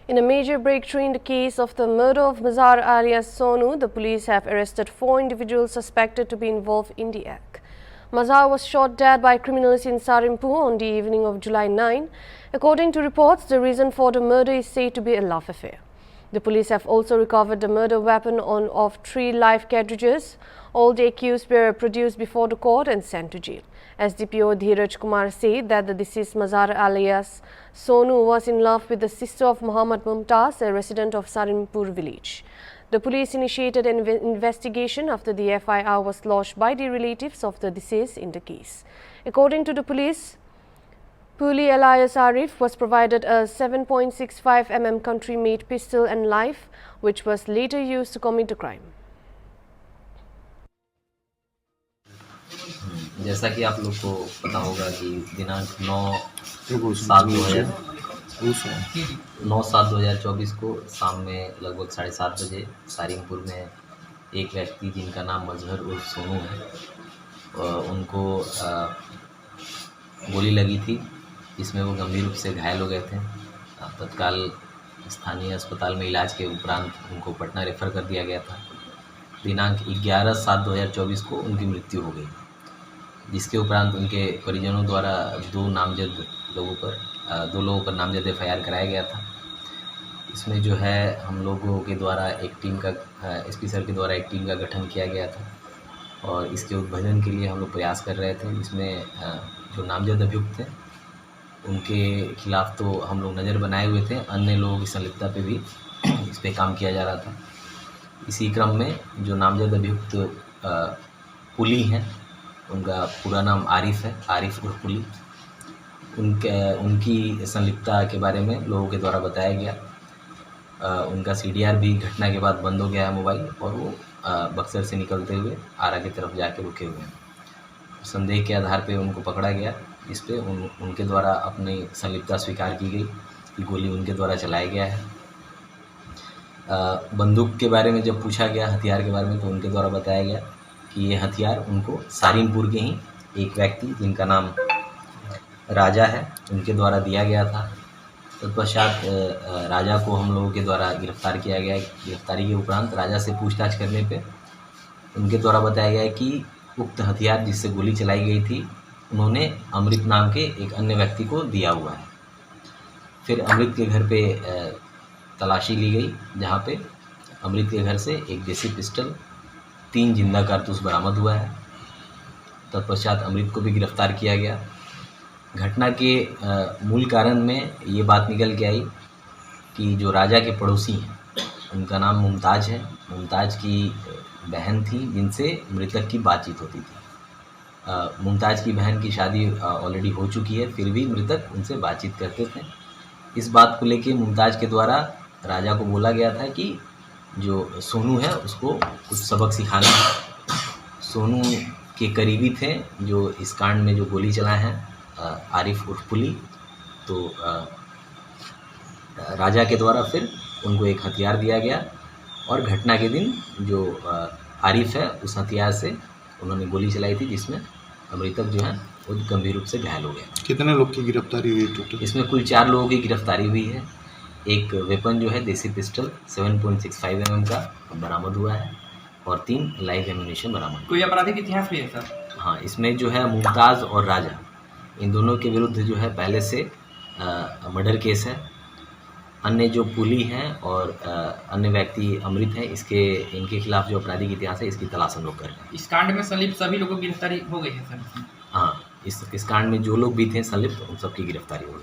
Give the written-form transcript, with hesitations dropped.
In a major breakthrough in the case of the murder of Mazhar alias Sonu, the police have arrested 4 individuals suspected to be involved in the act. Mazhar was shot dead by criminals in Sarimpur on the evening of July 9. According to reports, the reason for the murder is said to be a love affair. The police have also recovered the murder weapon of 3 live cartridges. All the accused were produced before the court and sent to jail. SDPO Dheeraj Kumar said that the deceased Mazhar alias Sonu was in love with the sister of Muhammad Mumtaz, a resident of Sarimpur village. The police initiated an investigation after the FIR was lodged by the relatives of the deceased in the case. According to the police, Puli alias Arif was provided a 7.65 mm country-made pistol and knife, which was later used to commit the crime. जैसा कि आप लोग को पता होगा कि दिनांक 9/7/2024 को शाम में लगभग 7:30 बजे सारिमपुर में एक व्यक्ति जिनका नाम मजहर उर्फ सोनू है, उनको गोली लगी थी, जिसमें वो गंभीर रूप से घायल हो गए थे। तत्काल स्थानीय अस्पताल में इलाज के उपरांत उनको पटना रेफर कर दिया गया था। दिनांक 11/7/2024 को उनकी मृत्यु हो गई, जिसके उपरांत उनके परिजनों द्वारा 2 लोगों पर नामजद FIR कराया गया था। इसमें जो है हम लोगों के द्वारा एक टीम का SP सर के द्वारा एक टीम का गठन किया गया था और इसके उद्भेदन के लिए हम लोग प्रयास कर रहे थे। इसमें जो नामजद अभियुक्त थे उनके खिलाफ़ तो हम लोग नज़र बनाए हुए थे, अन्य लोगों की संलिप्तता पे भी इस पर काम किया जा रहा था। इसी क्रम में जो नामजद अभियुक्त पुली हैं, उनका पूरा नाम आरिफ है, आरिफ उर्फ पुली, उनकी संलिप्तता के बारे में लोगों के द्वारा बताया गया। उनका CDR भी घटना के बाद बंद हो गया है मोबाइल, और वो बक्सर से निकलते हुए आरा की तरफ जाके रुके हुए हैं। संदेह के आधार पे उनको पकड़ा गया, इस पे उनके द्वारा अपनी संलिप्तता स्वीकार की गई कि गोली उनके द्वारा चलाया गया है। बंदूक के बारे में जब पूछा गया, हथियार के बारे में, तो उनके द्वारा बताया गया कि ये हथियार उनको सारिमपुर के ही एक व्यक्ति जिनका नाम राजा है, उनके द्वारा दिया गया था। तत्पश्चात राजा को हम लोगों के द्वारा गिरफ्तार किया गया। गिरफ्तारी के उपरांत राजा से पूछताछ करने पे उनके द्वारा बताया गया कि उक्त हथियार जिससे गोली चलाई गई थी, उन्होंने अमृत नाम के एक अन्य व्यक्ति को दिया हुआ है। फिर अमृत के घर पे तलाशी ली गई, जहाँ पे अमृत के घर से एक देसी पिस्टल, 3 जिंदा कारतूस बरामद हुआ है। तत्पश्चात अमृत को भी गिरफ्तार किया गया। घटना के मूल कारण में ये बात निकल के आई कि जो राजा के पड़ोसी हैं, उनका नाम मुमताज़ है। मुमताज़ की बहन थी जिनसे मृतक की बातचीत होती थी। मुमताज़ की बहन की शादी ऑलरेडी हो चुकी है, फिर भी मृतक उनसे बातचीत करते थे। इस बात को लेके मुमताज़ के द्वारा राजा को बोला गया था कि जो सोनू है उसको कुछ सबक सिखाना है। सोनू के करीबी थे जो इस कांड में जो गोली चलाए हैं, आरिफ उर्फ पुली। तो राजा के द्वारा फिर उनको एक हथियार दिया गया और घटना के दिन जो आरिफ है, उस हथियार से उन्होंने गोली चलाई थी, जिसमें मृतक जो है वो गंभीर रूप से घायल हो गया। कितने लोग की गिरफ्तारी हुई टोटल? इसमें कुल 4 लोगों की गिरफ्तारी हुई है। एक वेपन जो है देसी पिस्टल 7.65 mm का बरामद हुआ है और 3 लाइव एम्यूनेशन बरामद। कोई आपराधिक इतिहास भी है सर? हाँ, इसमें जो है मुमताज़ और राजा, इन दोनों के विरुद्ध जो है पहले से मर्डर केस है। अन्य जो पुली हैं और अन्य व्यक्ति अमृत हैं, इनके खिलाफ जो आपराधिक इतिहास है, इसकी तलाश हम लोग कर रहे हैं। इस कांड में संलिप्त सभी लोगों की गिरफ्तारी हो गई है सर? हाँ, इस कांड में जो लोग भी थे संलिप्त, उन सबकी गिरफ्तारी हो गई।